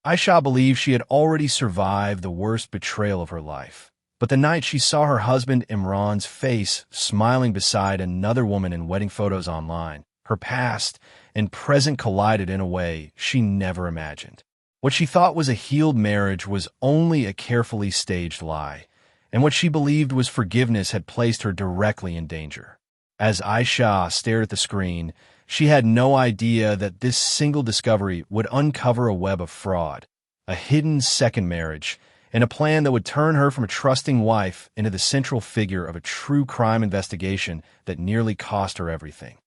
Ayesha believed she had already survived the worst betrayal of her life. But the night she saw her husband Imran's face smiling beside another woman in wedding photos online, her past and present collided in a way she never imagined. What she thought was a healed marriage was only a carefully staged lie, and what she believed was forgiveness had placed her directly in danger. As Ayesha stared at the screen, she had no idea that this single discovery would uncover a web of fraud, a hidden second marriage, and a plan that would turn her from a trusting wife into the central figure of a true crime investigation that nearly cost her everything.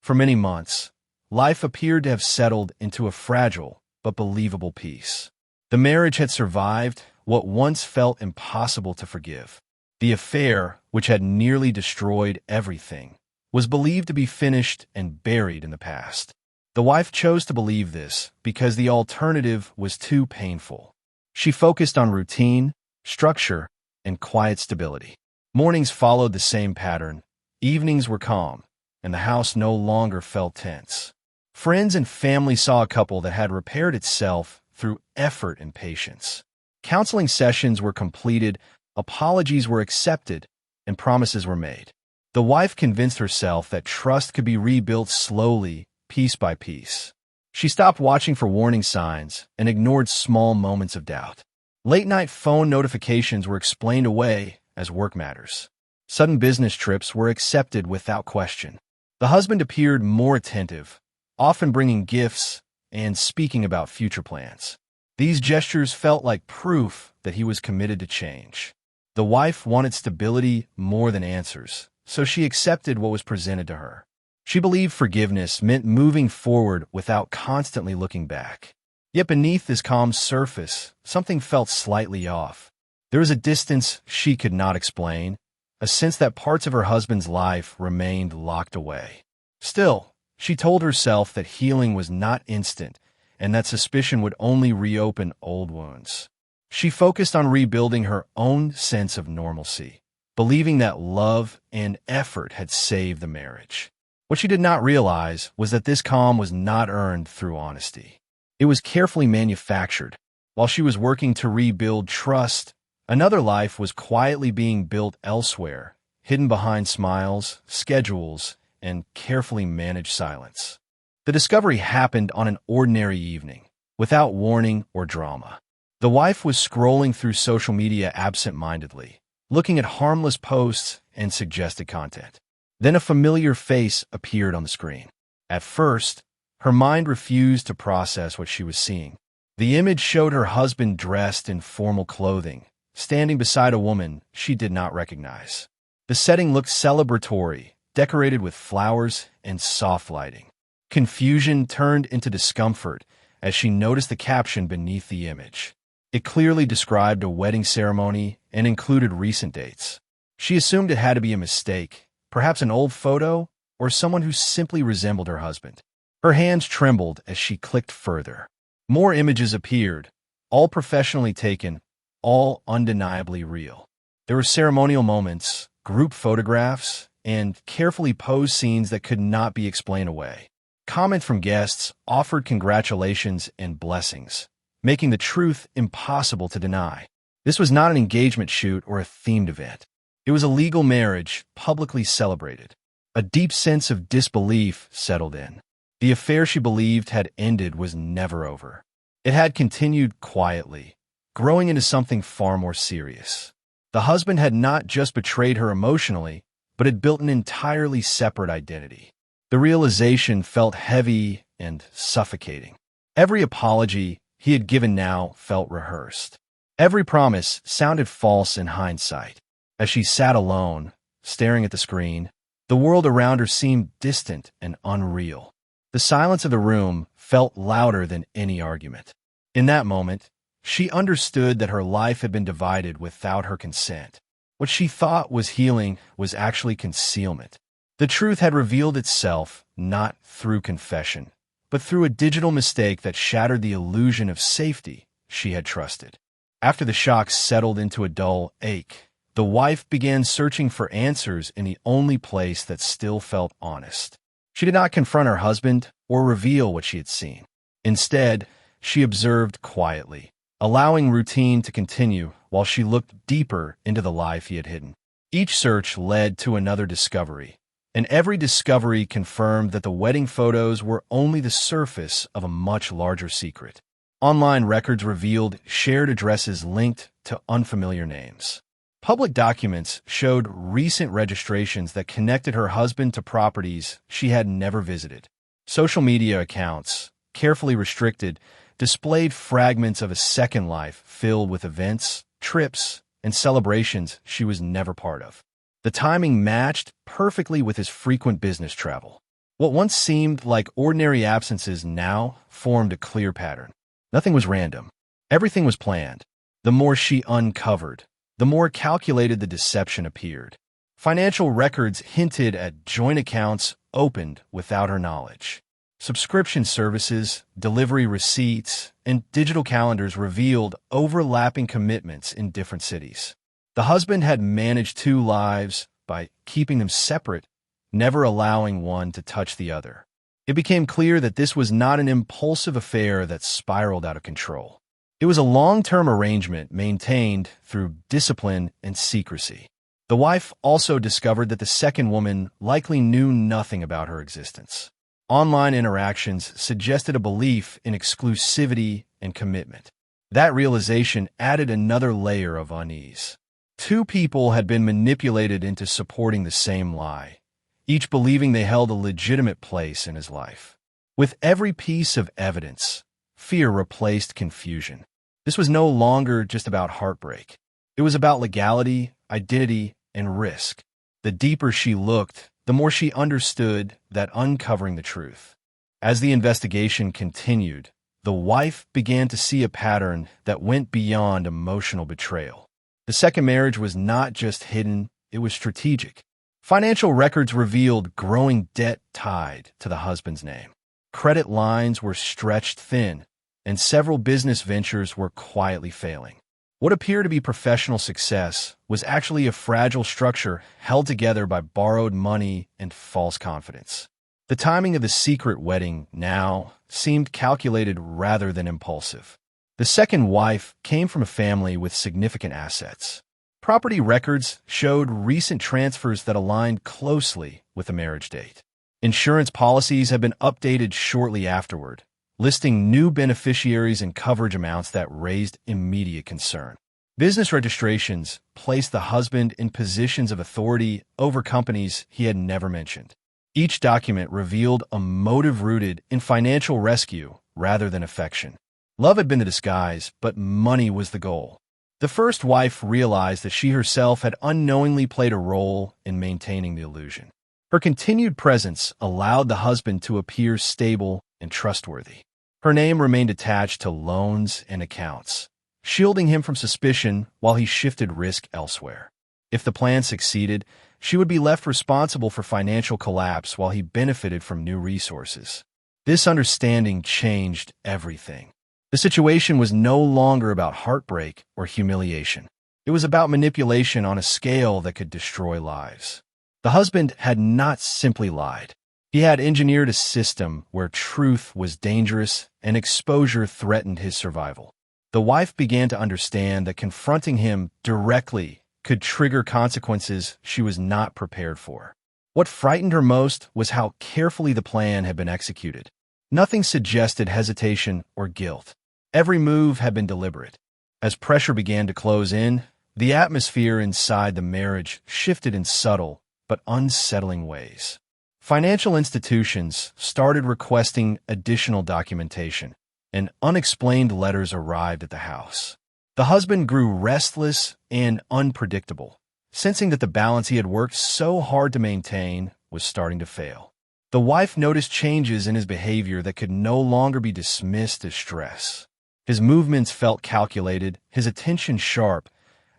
For many months, life appeared to have settled into a fragile but believable peace. The marriage had survived what once felt impossible to forgive. The affair, which had nearly destroyed everything, was believed to be finished and buried in the past. The wife chose to believe this because the alternative was too painful. She focused on routine, structure, and quiet stability. Mornings followed the same pattern. Evenings were calm, and the house no longer felt tense. Friends and family saw a couple that had repaired itself through effort and patience. Counseling sessions were completed, apologies were accepted, and promises were made. The wife convinced herself that trust could be rebuilt slowly, piece by piece. She stopped watching for warning signs and ignored small moments of doubt. Late-night phone notifications were explained away as work matters. Sudden business trips were accepted without question. The husband appeared more attentive, often bringing gifts and speaking about future plans. These gestures felt like proof that he was committed to change. The wife wanted stability more than answers, so she accepted what was presented to her. She believed forgiveness meant moving forward without constantly looking back. Yet beneath this calm surface, something felt slightly off. There was a distance she could not explain, a sense that parts of her husband's life remained locked away. Still, she told herself that healing was not instant and that suspicion would only reopen old wounds. She focused on rebuilding her own sense of normalcy, believing that love and effort had saved the marriage. What she did not realize was that this calm was not earned through honesty. It was carefully manufactured. While she was working to rebuild trust, another life was quietly being built elsewhere, hidden behind smiles, schedules, and carefully managed silence. The discovery happened on an ordinary evening, without warning or drama. The wife was scrolling through social media absent-mindedly, looking at harmless posts and suggested content. Then a familiar face appeared on the screen. At first, her mind refused to process what she was seeing. The image showed her husband dressed in formal clothing, standing beside a woman she did not recognize. The setting looked celebratory, decorated with flowers and soft lighting. Confusion turned into discomfort as she noticed the caption beneath the image. It clearly described a wedding ceremony and included recent dates. She assumed it had to be a mistake, perhaps an old photo, or someone who simply resembled her husband. Her hands trembled as she clicked further. More images appeared, all professionally taken, all undeniably real. There were ceremonial moments, group photographs, and carefully posed scenes that could not be explained away. Comments from guests offered congratulations and blessings, making the truth impossible to deny. This was not an engagement shoot or a themed event. It was a legal marriage, publicly celebrated. A deep sense of disbelief settled in. The affair she believed had ended was never over. It had continued quietly, growing into something far more serious. The husband had not just betrayed her emotionally, but had built an entirely separate identity. The realization felt heavy and suffocating. Every apology he had given now felt rehearsed. Every promise sounded false in hindsight. As she sat alone, staring at the screen, the world around her seemed distant and unreal. The silence of the room felt louder than any argument. In that moment, she understood that her life had been divided without her consent. What she thought was healing was actually concealment. The truth had revealed itself not through confession, but through a digital mistake that shattered the illusion of safety she had trusted. After the shock settled into a dull ache, the wife began searching for answers in the only place that still felt honest. She did not confront her husband or reveal what she had seen. Instead, she observed quietly, allowing routine to continue while she looked deeper into the life he had hidden. Each search led to another discovery, and every discovery confirmed that the wedding photos were only the surface of a much larger secret. Online records revealed shared addresses linked to unfamiliar names. Public documents showed recent registrations that connected her husband to properties she had never visited. Social media accounts, carefully restricted, displayed fragments of a second life filled with events, trips, and celebrations she was never part of. The timing matched perfectly with his frequent business travel. What once seemed like ordinary absences now formed a clear pattern. Nothing was random. Everything was planned. The more she uncovered, the more calculated the deception appeared. Financial records hinted at joint accounts opened without her knowledge. Subscription services, delivery receipts, and digital calendars revealed overlapping commitments in different cities. The husband had managed two lives by keeping them separate, never allowing one to touch the other. It became clear that this was not an impulsive affair that spiraled out of control. It was a long-term arrangement maintained through discipline and secrecy. The wife also discovered that the second woman likely knew nothing about her existence. Online interactions suggested a belief in exclusivity and commitment. That realization added another layer of unease. Two people had been manipulated into supporting the same lie, each believing they held a legitimate place in his life. With every piece of evidence, fear replaced confusion. This was no longer just about heartbreak. It was about legality, identity, and risk. The deeper she looked, the more she understood that uncovering the truth. As the investigation continued, the wife began to see a pattern that went beyond emotional betrayal. The second marriage was not just hidden, it was strategic. Financial records revealed growing debt tied to the husband's name. Credit lines were stretched thin, and several business ventures were quietly failing. What appeared to be professional success was actually a fragile structure held together by borrowed money and false confidence. The timing of the secret wedding now seemed calculated rather than impulsive. The second wife came from a family with significant assets. Property records showed recent transfers that aligned closely with the marriage date. Insurance policies had been updated shortly afterward, listing new beneficiaries and coverage amounts that raised immediate concern. Business registrations placed the husband in positions of authority over companies he had never mentioned. Each document revealed a motive rooted in financial rescue rather than affection. Love had been the disguise, but money was the goal. The first wife realized that she herself had unknowingly played a role in maintaining the illusion. Her continued presence allowed the husband to appear stable and trustworthy. Her name remained attached to loans and accounts, shielding him from suspicion while he shifted risk elsewhere. If the plan succeeded, she would be left responsible for financial collapse while he benefited from new resources. This understanding changed everything. The situation was no longer about heartbreak or humiliation. It was about manipulation on a scale that could destroy lives. The husband had not simply lied. He had engineered a system where truth was dangerous and exposure threatened his survival. The wife began to understand that confronting him directly could trigger consequences she was not prepared for. What frightened her most was how carefully the plan had been executed. Nothing suggested hesitation or guilt. Every move had been deliberate. As pressure began to close in, the atmosphere inside the marriage shifted in subtle but unsettling ways. Financial institutions started requesting additional documentation, and unexplained letters arrived at the house. The husband grew restless and unpredictable, sensing that the balance he had worked so hard to maintain was starting to fail. The wife noticed changes in his behavior that could no longer be dismissed as stress. His movements felt calculated, his attention sharp,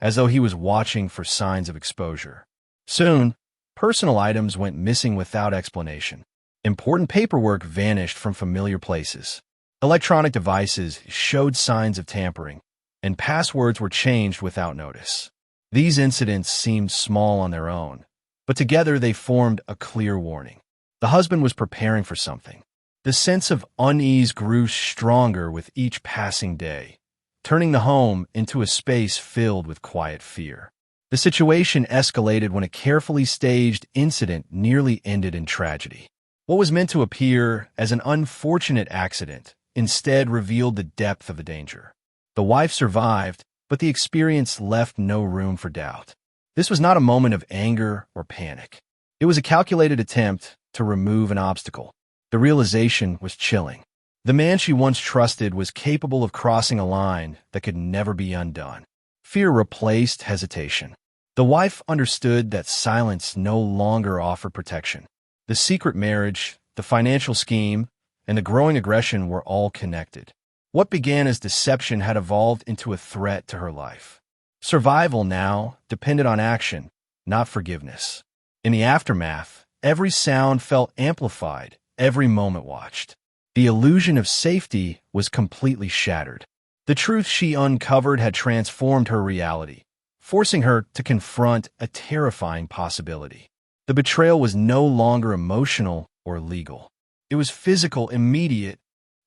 as though he was watching for signs of exposure. Soon, personal items went missing without explanation. Important paperwork vanished from familiar places. Electronic devices showed signs of tampering, and passwords were changed without notice. These incidents seemed small on their own, but together they formed a clear warning. The husband was preparing for something. The sense of unease grew stronger with each passing day, turning the home into a space filled with quiet fear. The situation escalated when a carefully staged incident nearly ended in tragedy. What was meant to appear as an unfortunate accident instead revealed the depth of the danger. The wife survived, but the experience left no room for doubt. This was not a moment of anger or panic. It was a calculated attempt to remove an obstacle. The realization was chilling. The man she once trusted was capable of crossing a line that could never be undone. Fear replaced hesitation. The wife understood that silence no longer offered protection. The secret marriage, the financial scheme, and the growing aggression were all connected. What began as deception had evolved into a threat to her life. Survival now depended on action, not forgiveness. In the aftermath, every sound felt amplified, every moment watched. The illusion of safety was completely shattered. The truth she uncovered had transformed her reality, forcing her to confront a terrifying possibility. The betrayal was no longer emotional or legal. It was physical, immediate.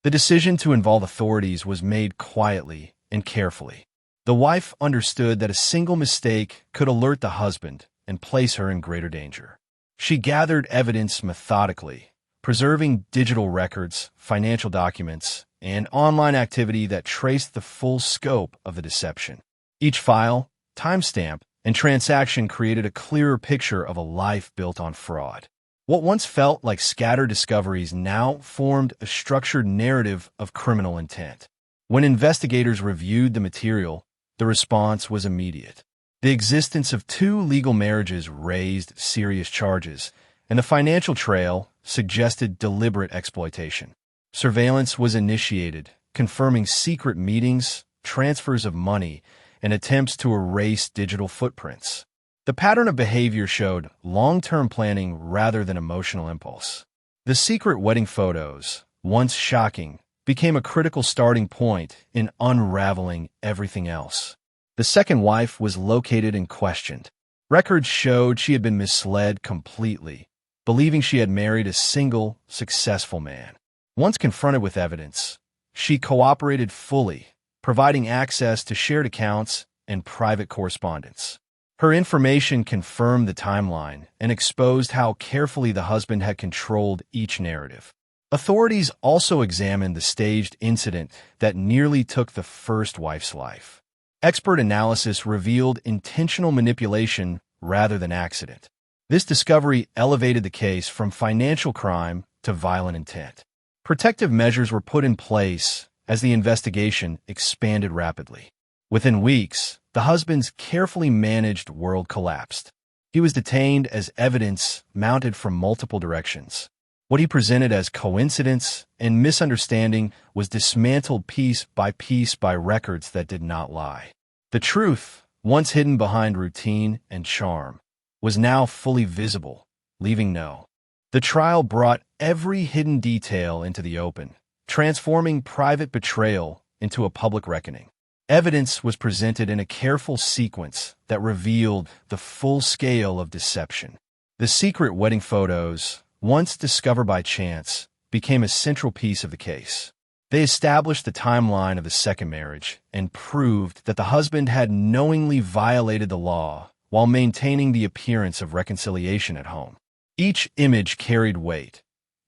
The decision to involve authorities was made quietly and carefully. The wife understood that a single mistake could alert the husband and place her in greater danger. She gathered evidence methodically, preserving digital records, financial documents, and online activity that traced the full scope of the deception. Each file, timestamp, and transaction created a clearer picture of a life built on fraud. What once felt like scattered discoveries now formed a structured narrative of criminal intent. When investigators reviewed the material, the response was immediate. The existence of 2 legal marriages raised serious charges, and the financial trail suggested deliberate exploitation. Surveillance was initiated, confirming secret meetings, transfers of money, and attempts to erase digital footprints. The pattern of behavior showed long-term planning rather than emotional impulse. The secret wedding photos, once shocking, became a critical starting point in unraveling everything else. The second wife was located and questioned. Records showed she had been misled completely, believing she had married a single, successful man. Once confronted with evidence, she cooperated fully, providing access to shared accounts and private correspondence. Her information confirmed the timeline and exposed how carefully the husband had controlled each narrative. Authorities also examined the staged incident that nearly took the first wife's life. Expert analysis revealed intentional manipulation rather than accident. This discovery elevated the case from financial crime to violent intent. Protective measures were put in place as the investigation expanded rapidly. Within weeks, the husband's carefully managed world collapsed. He was detained as evidence mounted from multiple directions. What he presented as coincidence and misunderstanding was dismantled piece by records that did not lie. The truth, once hidden behind routine and charm, was now fully visible, leaving no. The trial brought every hidden detail into the open, transforming private betrayal into a public reckoning. Evidence was presented in a careful sequence that revealed the full scale of deception. The secret wedding photos, once discovered by chance, became a central piece of the case. They established the timeline of the second marriage and proved that the husband had knowingly violated the law while maintaining the appearance of reconciliation at home. Each image carried weight,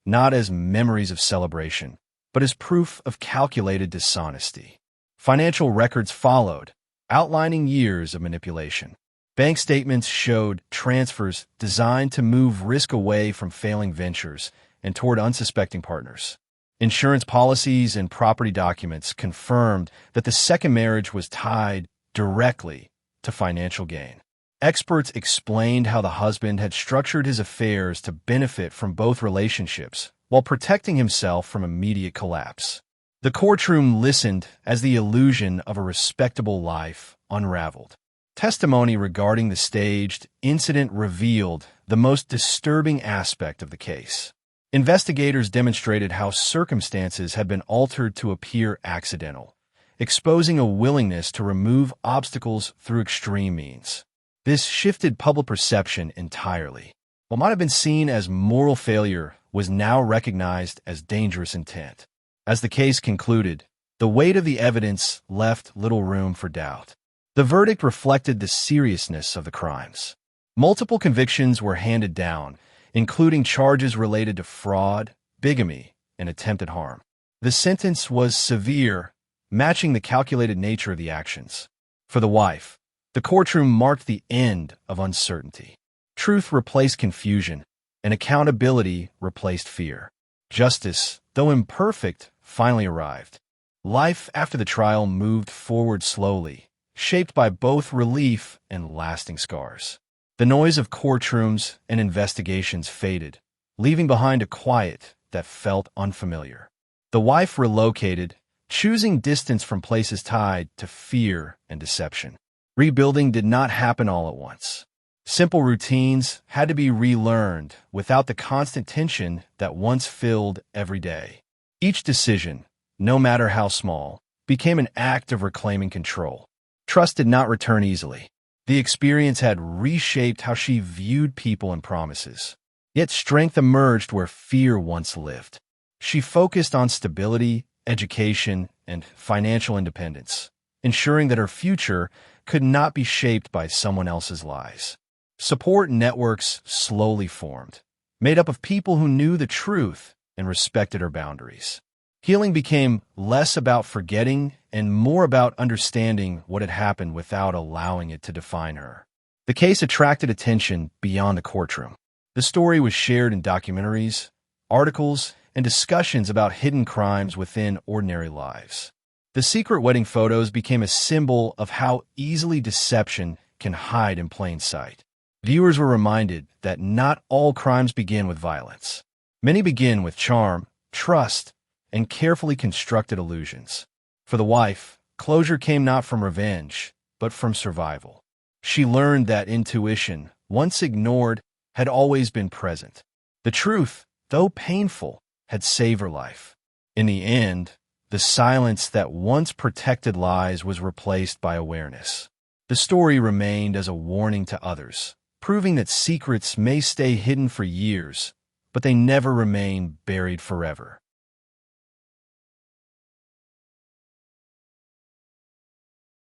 not as memories of celebration, but as proof of calculated dishonesty. Financial records followed, outlining years of manipulation. Bank statements showed transfers designed to move risk away from failing ventures and toward unsuspecting partners. Insurance policies and property documents confirmed that the second marriage was tied directly to financial gain. Experts explained how the husband had structured his affairs to benefit from both relationships while protecting himself from immediate collapse. The courtroom listened as the illusion of a respectable life unraveled. Testimony regarding the staged incident revealed the most disturbing aspect of the case. Investigators demonstrated how circumstances had been altered to appear accidental, exposing a willingness to remove obstacles through extreme means. This shifted public perception entirely. What might have been seen as moral failure was now recognized as dangerous intent. As the case concluded, the weight of the evidence left little room for doubt. The verdict reflected the seriousness of the crimes. Multiple convictions were handed down, including charges related to fraud, bigamy, and attempted harm. The sentence was severe, matching the calculated nature of the actions. For the wife, the courtroom marked the end of uncertainty. Truth replaced confusion, and accountability replaced fear. Justice, though imperfect, finally arrived. Life after the trial moved forward slowly, shaped by both relief and lasting scars. The noise of courtrooms and investigations faded, leaving behind a quiet that felt unfamiliar. The wife relocated, choosing distance from places tied to fear and deception. Rebuilding did not happen all at once. Simple routines had to be relearned without the constant tension that once filled every day. Each decision, no matter how small, became an act of reclaiming control. Trust did not return easily. The experience had reshaped how she viewed people and promises. Yet strength emerged where fear once lived. She focused on stability, education, and financial independence, ensuring that her future could not be shaped by someone else's lies. Support networks slowly formed, made up of people who knew the truth and respected her boundaries. Healing became less about forgetting and more about understanding what had happened without allowing it to define her. The case attracted attention beyond the courtroom. The story was shared in documentaries, articles, and discussions about hidden crimes within ordinary lives. The secret wedding photos became a symbol of how easily deception can hide in plain sight. Viewers were reminded that not all crimes begin with violence. Many begin with charm, trust, and carefully constructed illusions. For the wife, closure came not from revenge, but from survival. She learned that intuition, once ignored, had always been present. The truth, though painful, had saved her life. In the end, the silence that once protected lies was replaced by awareness. The story remained as a warning to others, proving that secrets may stay hidden for years, but they never remain buried forever.